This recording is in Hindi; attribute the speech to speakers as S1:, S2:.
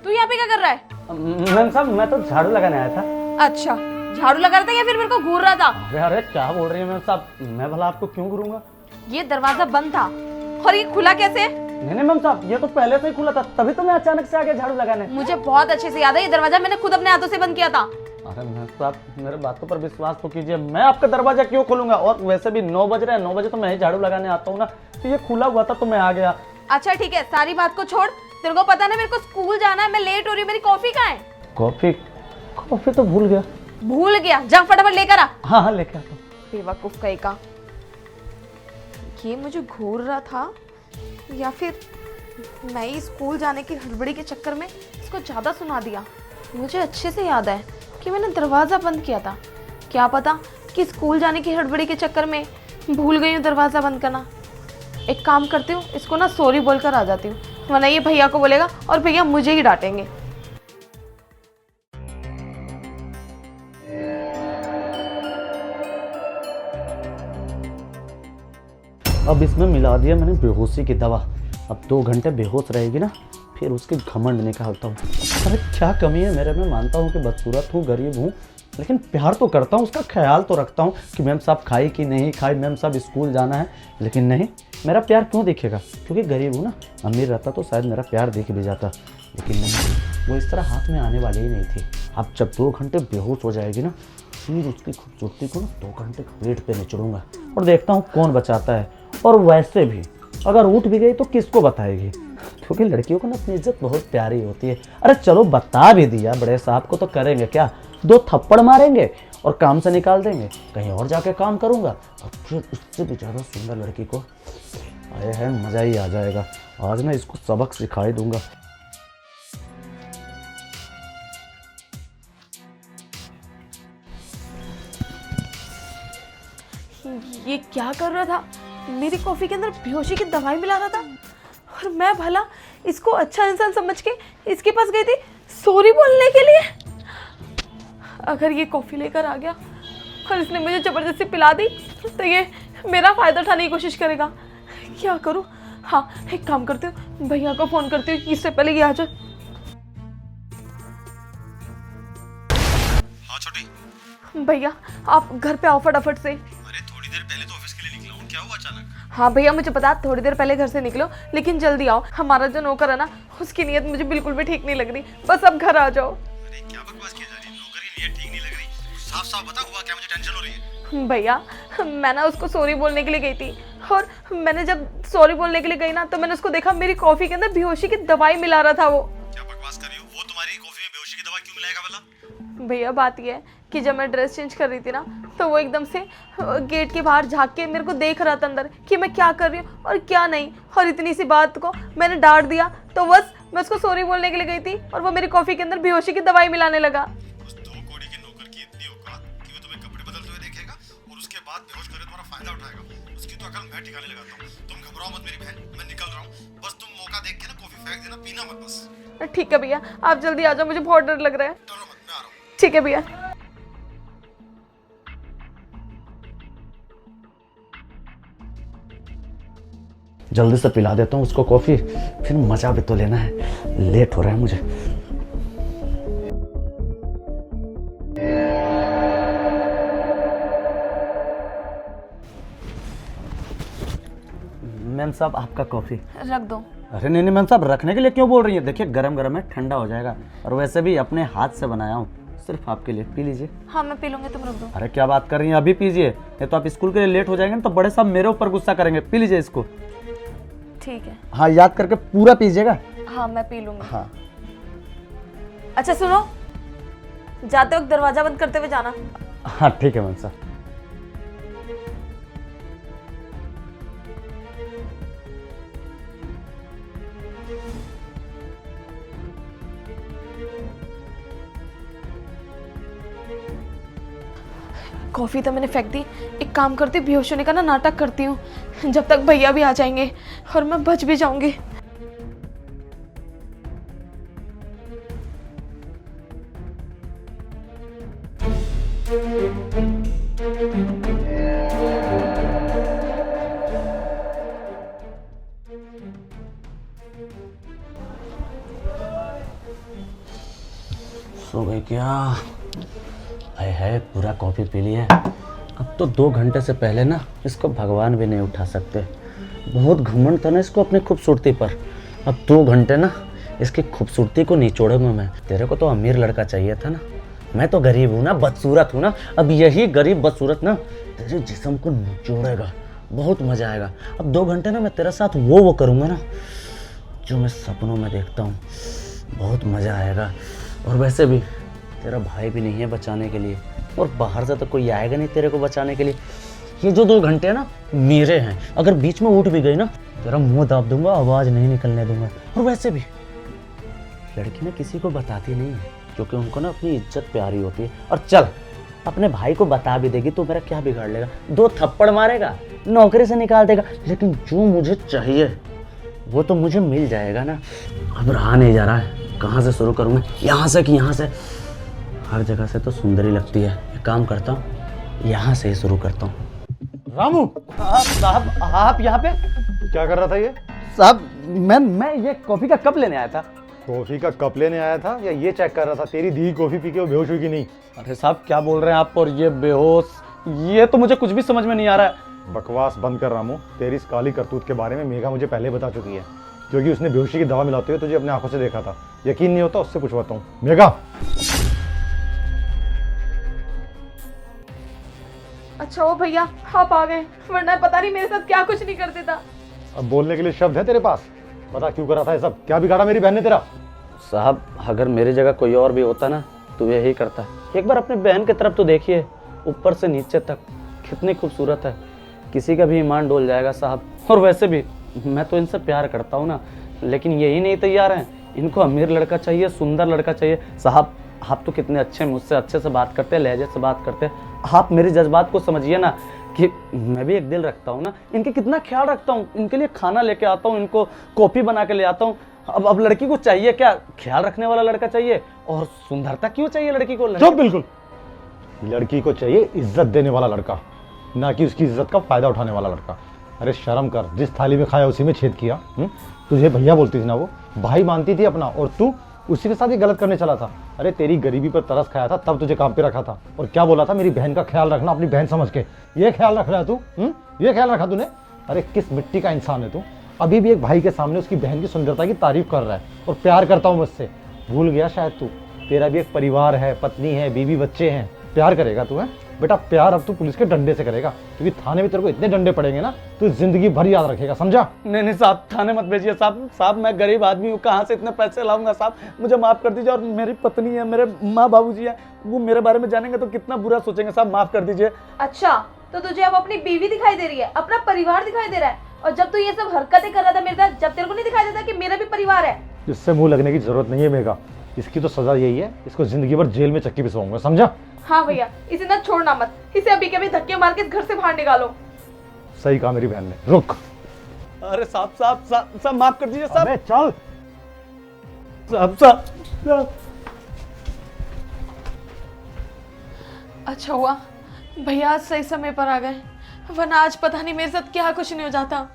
S1: तू यहाँ पे क्या कर रहा है?
S2: मैम साहब मैं तो झाड़ू लगाने आया था।
S1: अच्छा, झाड़ू लगा रहा था या फिर मेरे को घूर रहा था?
S2: अरे अरे क्या बोल रही है मैम साहब, मैं भला आपको क्यों घूरूंगा?
S1: ये दरवाजा बंद था और ये खुला कैसे?
S2: नहीं नहीं मैम साहब, ये तो पहले से ही खुला था, तभी तो मैं अचानक से आ गया झाड़ू लगाने।
S1: मुझे बहुत अच्छे से याद है, ये दरवाजा मैंने खुद अपने हाथों से बंद किया था।
S2: अरे मैम साहब मेरे बातों पर विश्वास तो कीजिए, मैं आपका दरवाजा क्यों खोलूंगा? और वैसे भी 9 बज रहे हैं, 9 बजे तो मैं ही झाड़ू लगाने आता हूँ ना, तो ये खुला हुआ था तो मैं आ गया।
S1: अच्छा ठीक है, सारी बात को छोड़, तेरे को पता ना मेरे को स्कूल जाना है, मैं लेट हो रही हूँ, मेरी कॉफी कहाँ है?
S2: कॉफी? कॉफी तो भूल गया।
S1: भूल गया? जा फटाफट लेकर आ।
S2: हाँ हाँ लेके आता हूँ।
S1: बेवकूफ कहीं का। ये मुझे घूर रहा था या फिर मैं ही स्कूल जाने की हड़बड़ी के चक्कर में इसको ज़्यादा सुना दिया। मुझे अच्छे से याद है कि मैंने दरवाज़ा बंद किया था, क्या पता कि स्कूल जाने की हड़बड़ी के चक्कर में भूल गई हूँ दरवाज़ा बंद करना। एक काम करती हूँ, इसको ना सॉरी बोलकर आ जाती हूँ, वरना ये भैया को बोलेगा और भैया मुझे ही डांटेंगे।
S2: अब इसमें मिला दिया मैंने बेहोशी की दवा। अब 2 घंटे बेहोश रहेगी ना, फिर उसके घमंड निकालता हूँ। अरे क्या कमी है मेरे में? मानता हूँ कि बदसूरत हूँ, गरीब हूँ, लेकिन प्यार तो करता हूँ, उसका ख्याल तो रखता हूँ कि मैम साहब खाई कि नहीं खाई, मैम साहब स्कूल जाना है। लेकिन नहीं, मेरा प्यार क्यों दिखेगा? क्योंकि गरीब हूँ ना। अमीर रहता तो शायद मेरा प्यार दिख भी जाता, लेकिन नहीं, वो इस तरह हाथ में आने वाली ही नहीं थी। अब जब 2 घंटे बेहोश हो जाएगी ना, फिर उसकी खूबसूरती को ना 2 घंटे पेट पे निचड़ूंगा और देखता हूँ कौन बचाता है। और वैसे भी अगर उठ भी गई तो किसको बताएगी? क्योंकि लड़कियों को ना अपनी इज्जत बहुत प्यारी होती है। अरे चलो बता भी दिया, बड़े साहब को तो करेंगे क्या, 2 थप्पड़ मारेंगे और काम से निकाल देंगे। कहीं और जाके काम करूंगा और फिर उससे भी ज़्यादा सुंदर लड़की को आए है मज़ा ही आ जाएगा। आज मैं इसको सबक सिखाई दूंगा।
S1: ये क्या कर रहा था? मेरी कॉफी के अंदर बेहोशी की दवाई मिला रहा था और मैं भला इसको अच्छा इंसान समझ के इसके पास गई थी सॉरी बोलने के लिए। अगर ये कॉफी लेकर आ गया और इसने मुझे जबरदस्ती पिला दी तो ये मेरा फायदा उठाने की कोशिश करेगा। क्या करूं? हाँ एक काम करती हूँ, भैया को फोन करती हूँ कि इससे पहले ये आ जाए।
S3: हाँ छोटी।
S1: भैया आप घर पे आओ फटाफट से।
S3: अरे थोड़ी देर पहले तो ऑफिस के लिए निकला हूँ, क्या हुआ अचानक?
S1: हाँ भैया मुझे पता, थोड़ी देर पहले घर से निकलो, लेकिन जल्दी आओ। हमारा जो नौकर है ना, उसकी नीयत मुझे बिल्कुल भी ठीक नहीं लग रही, बस अब घर आ जाओ।
S3: अरे क्या बकवास की जा रही है? नौकरी नीयत ठीक नहीं लग रही? साफ साफ बता, हुआ क्या? मुझे टेंशन हो रही है।
S1: भैया मैं ना उसको सॉरी बोलने के लिए गई थी और मैंने जब सॉरी बोलने के लिए गई ना तो मैंने उसको देखा मेरी कॉफी के अंदर बेहोशी की दवाई मिला रहा था। वो
S3: क्या बकवास कर रही हो? वो तुम्हारी कॉफी में बेहोशी की दवा क्यों मिलाएगा भला?
S1: भैया बात ये है कि जब मैं ड्रेस चेंज कर रही थी ना तो वो एकदम से गेट के बाहर झांक के मेरे को देख रहा था अंदर कि मैं क्या कर रही हूँ और क्या नहीं, और इतनी सी बात को मैंने डांट दिया तो बस मैं उसको सॉरी बोलने के लिए गई थी और वो मेरी कॉफी के अंदर बेहोशी की दवाई मिलाने लगा।
S3: उस 2 कौड़ी के नौकर की इतनी औकात कि वो तुम्हें कपड़े बदलते हुए देखेगा और उसके बाद बेहोश करके तुम्हारा फायदा उठाएगा। उसकी तो अकल मैं ठिकाने लगाता हूँ। तुम घबराओ मत मेरी बहन, मैं निकल रहा हूँ। बस तुम मौका देख के ना कॉफी फेंक देना, पीना मत बस।
S1: ठीक है भैया, आप जल्दी आ जाओ, मुझे बहुत डर लग रहा है।
S3: डरो मत, मैं आ रहा हूँ।
S1: ठीक है भैया।
S2: जल्दी से पिला देता हूँ उसको कॉफ़ी, फिर मज़ा भी तो लेना है, लेट हो रहा है मुझे। मैम साहब आपका कॉफ़ी।
S1: रख दो।
S2: अरे नहीं नहीं मैम साहब, रखने के लिए क्यों बोल रही है? देखिए गरम गरम है, ठंडा हो जाएगा, और वैसे भी अपने हाथ से बनाया हूँ, सिर्फ आपके लिए, पी लीजिए।
S1: हाँ मैं पी लूंगी, तुम रख दो।
S2: अरे क्या बात कर रही हैं, अभी पीजिए, नहीं तो आप स्कूल के लिए लेट हो जाएंगे ना तो बड़े साहब मेरे ऊपर गुस्सा करेंगे। पी लीजिए इसको।
S1: ठीक है।
S2: हाँ याद करके पूरा पीजिएगा।
S1: हाँ मैं पी लूंगी।
S2: हाँ
S1: अच्छा सुनो, जाते वक्त दरवाजा बंद करते हुए जाना।
S2: हाँ ठीक है मैम साहब।
S1: कॉफी तो मैंने फेंक दी, एक काम करती हूँ, बेहोश होने का ना नाटक करती हूँ जब तक भैया भी आ जाएंगे और मैं बच भी जाऊंगी।
S2: बस हो गई क्या? हाय हाय, पूरा कॉफ़ी पी लिया। अब तो 2 घंटे से पहले ना इसको भगवान भी नहीं उठा सकते। बहुत घमंड था ना इसको अपनी खूबसूरती पर। अब 2 घंटे ना इसकी खूबसूरती को निचोड़ूंगा मैं। तेरे को तो अमीर लड़का चाहिए था ना, मैं तो गरीब हूँ ना, बदसूरत हूँ ना। अब यही गरीब बदसूरत ना तेरे जिस्म को निचोड़ेगा, बहुत मज़ा आएगा। अब 2 घंटे ना मैं तेरे साथ वो करूँगा ना जो मैं सपनों में देखता हूँ, बहुत मज़ा आएगा। और वैसे भी तेरा भाई भी नहीं है बचाने के लिए, और बाहर से तो कोई आएगा नहीं तेरे को बचाने के लिए। ये जो 2 घंटे हैं ना मेरे हैं, अगर बीच में उठ भी गई ना तेरा मुंह दाब दूंगा, आवाज़ नहीं निकलने दूंगा। और वैसे भी लड़की ना किसी को बताती नहीं है, क्योंकि उनको ना अपनी इज्जत प्यारी होती है। और चल अपने भाई को बता भी देगी तो मेरा क्या बिगाड़ लेगा? 2 थप्पड़ मारेगा, नौकरी से निकाल देगा, लेकिन जो मुझे चाहिए वो तो मुझे मिल जाएगा ना। अब रहा नहीं जा रहा है, कहाँ से शुरू करूँगा? यहाँ से कि यहाँ से? हर जगह से तो सुंदरी लगती है। एक काम करता हूँ, यहाँ से ही शुरू करता हूँ।
S3: रामू,
S2: साहब आप यहाँ पे?
S3: क्या कर रहा था ये?
S2: साहब मैं ये कॉफ़ी का कप लेने आया था।
S3: कॉफी का कप लेने आया था या ये चेक कर रहा था तेरी दी कॉफी पी के वो बेहोश हुई कि नहीं?
S2: अरे साहब क्या बोल रहे हैं आप? और ये बेहोश, ये तो मुझे कुछ भी समझ में नहीं आ रहा है।
S3: बकवास बंद कर रामू। तेरी इस काली करतूत के बारे में मेघा मुझे पहले बता चुकी है, क्योंकि उसने बेहोशी की दवा मिलाते हुए तुझे अपने आंखों से देखा था। यकीन नहीं होता उससे पूछवाता हूँ। मेघा,
S1: अच्छा वो भैया आप आ गए, वरना पता नहीं मेरे साथ क्या कुछ नहीं कर देता।
S3: अब बोलने के लिए शब्द है तेरे पास? बता क्यों करा था ये सब? क्या बिगाड़ा मेरी बहन ने तेरा?
S2: साहब अगर मेरी जगह कोई और भी होता ना तो यही करता। एक बार अपनी बहन की तरफ तो देखिए, ऊपर से नीचे तक कितनी खूबसूरत है, किसी का भी ईमान डोल जाएगा साहब। और वैसे भी मैं तो इनसे प्यार करता हूँ ना, लेकिन यही नहीं तैयार हैं। इनको अमीर लड़का चाहिए, सुंदर लड़का चाहिए। साहब आप तो कितने अच्छे, मुझसे अच्छे से बात करते हैं, लहजे से बात करते हैं। आप मेरे जज्बात को समझिए ना, कि मैं भी एक दिल रखता हूँ ना, इनके कितना ख्याल रखता हूँ, इनके लिए खाना लेके आता हूँ, इनको कॉफ़ी बना के ले आता हूँ। अब लड़की को चाहिए क्या? ख्याल रखने वाला लड़का चाहिए। और सुंदरता क्यों चाहिए लड़की को?
S3: चुप बिल्कुल। लड़की को चाहिए इज्जत देने वाला लड़का, ना कि उसकी इज्जत का फायदा उठाने वाला लड़का। अरे शर्म कर, जिस थाली में खाया उसी में छेद किया। तुझे भैया बोलती थी ना, वो भाई मानती थी अपना, और तू उसी के साथ ही गलत करने चला था। अरे तेरी गरीबी पर तरस खाया था, तब तुझे काम पे रखा था। और क्या बोला था? मेरी बहन का ख्याल रखना, अपनी बहन समझ के। ये ख्याल रख रहा है तू? ये ख्याल रखा तूने? अरे किस मिट्टी का इंसान है तू? अभी भी एक भाई के सामने उसकी बहन की सुंदरता की तारीफ कर रहा है और प्यार करता हूँ मुझसे। भूल गया शायद तू, तेरा भी एक परिवार है, पत्नी है, बीवी बच्चे हैं। प्यार करेगा तू? है बेटा प्यार अब तू पुलिस के डंडे से करेगा, क्योंकि थाने में तेरे को इतने डंडे पड़ेंगे ना तू जिंदगी भर याद रखेगा, समझा?
S2: नहीं साहब, थाने मत भेजिए साहब मैं गरीब आदमी हूँ, कहाँ से इतने पैसे लाऊंगा साहब? मुझे माफ़ कर दीजिए। और मेरी पत्नी है, मेरे माँ बाबूजी है, वो मेरे बारे में जानेंगे तो कितना बुरा सोचेंगे साहब, माफ़ कर दीजिए।
S1: अच्छा तो तुझे अब अपनी बीवी दिखाई दे रही है, अपना परिवार दिखाई दे रहा है? और जब तू ये सब हरकतें कर रहा था मेरे साथ, जब तेरे को नहीं दिखाई देता कि मेरा भी परिवार है?
S3: इससे मुंह लगने की जरूरत नहीं है मेघा, इसकी तो सजा यही है, इसको जिंदगी भर जेल में चक्की पिसवाऊंगा, समझा?
S1: हाँ भैया, इसे ना छोड़ना मत, इसे अभी के अभी धक्के मार के घर से बाहर निकालो।
S3: सही कहा मेरी बहन ने। रुक।
S2: अरे साहब माफ कर दीजिए साहब।
S3: अबे चल।
S2: साहब
S1: अच्छा हुआ भैया आज सही समय पर आ गए, वरना आज पता नहीं मेरे साथ क्या कुछ नहीं हो जाता।